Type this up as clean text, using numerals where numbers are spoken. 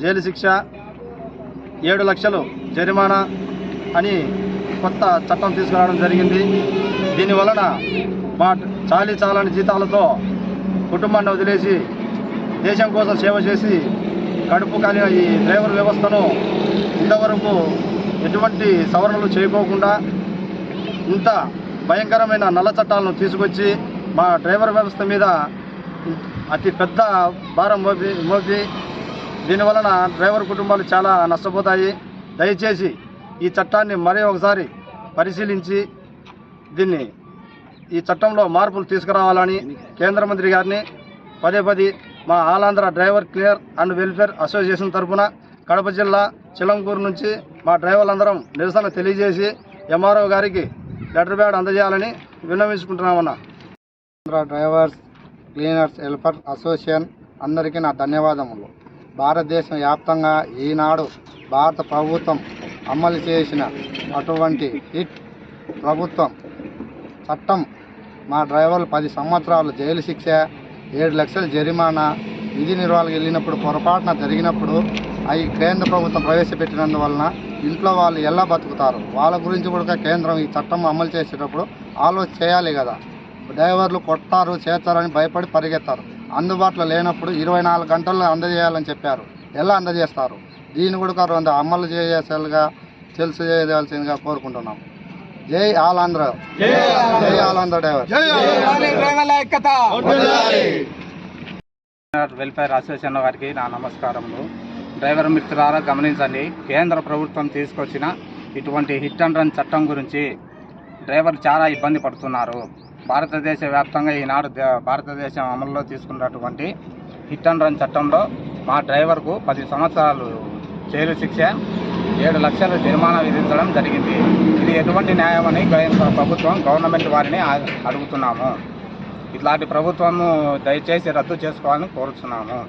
Jail శిక్ష 7 లక్షలు జరిమానా అని కొత్త చట్టం తీసుకురావడం జరిగింది. దీనివలన మా చాలని జీతాలతో కుటుంబాన్ని వదిలేసి దేశం కోసం సేవ చేసి కడుపు కాలిన ఈ డ్రైవర్ వ్యవస్థను ఇంతవరకు ఎటువంటి సవరణలు చేయకోకుండా ఇంత భయంకరమైన నల్ల చట్టాలను తీసుకొచ్చి మా డ్రైవర్ వ్యవస్థ మీద అతి పెద్ద భారం మోపి దీనివలన డ్రైవర్ కుటుంబాలు చాలా నష్టపోతాయి. దయచేసి ఈ చట్టాన్ని మరీ ఒకసారి పరిశీలించి ఈ చట్టంలో మార్పులు తీసుకురావాలని కేంద్ర మంత్రి గారిని పదే మా all Andhra driver clear and welfare association తరఫున కడప జిల్లా చిలంకూరు నుంచి మా డ్రైవర్లందరం నిరసన తెలియజేసి ఎంఆర్ఓ గారికి లెటర్ ప్యాడ్ అందజేయాలని విన్నవించుకుంటున్నామన్నా. Andhra drivers cleaners welfare association అందరికీ నా ధన్యవాదములు. భారతదేశం వ్యాప్తంగా ఈనాడు భారత ప్రభుత్వం అమలు చేసిన అటువంటి హిట్ ప్రభుత్వం చట్టం మా డ్రైవర్లు 10 సంవత్సరాలు జైలు శిక్ష, 7 లక్షల జరిమానా, విధి నిర్వహణకు వెళ్ళినప్పుడు పొరపాటున జరిగినప్పుడు అవి కేంద్ర ప్రభుత్వం ప్రవేశపెట్టినందువలన ఇంట్లో వాళ్ళు ఎలా బతుకుతారు, వాళ్ళ గురించి కూడా కేంద్రం ఈ చట్టం అమలు చేసేటప్పుడు ఆలోచన చేయాలి కదా. డ్రైవర్లు కొట్టారు చేస్తారని భయపడి పరిగెత్తారు. అందుబాటులో లేనప్పుడు 24 గంటల్లో అందజేయాలని చెప్పారు. ఎలా అందజేస్తారు? దీన్ని కూడా అమలు చేయాల్సిందిగా తెలియజేయాల్సిందిగా కోరుకుంటున్నాం. జై ఆల్ ఆంధ్ర, జై all Andhra driver. Welfare association వారికి నా నమస్కారములు. డ్రైవర్ మిత్రులారా గమనించండి, కేంద్ర ప్రభుత్వం తీసుకొచ్చిన ఇటువంటి హిట్ అండ్ రన్ చట్టం గురించి డ్రైవర్లు చాలా ఇబ్బంది పడుతున్నారు. భారతదేశ వ్యాప్తంగా ఈనాడు భారతదేశం అమల్లో తీసుకున్నటువంటి హిట్ అండ్ రన్ చట్టంలో మా డ్రైవర్కు 10 సంవత్సరాలు జైలు శిక్ష, 7 లక్షల జరిమానా విధించడం జరిగింది. ఇది ఎటువంటి న్యాయమని గవర్నమెంట్ వారిని అడుగుతున్నాము. ఇట్లాంటి ప్రభుత్వము దయచేసి రద్దు చేసుకోవాలని కోరుతున్నాము.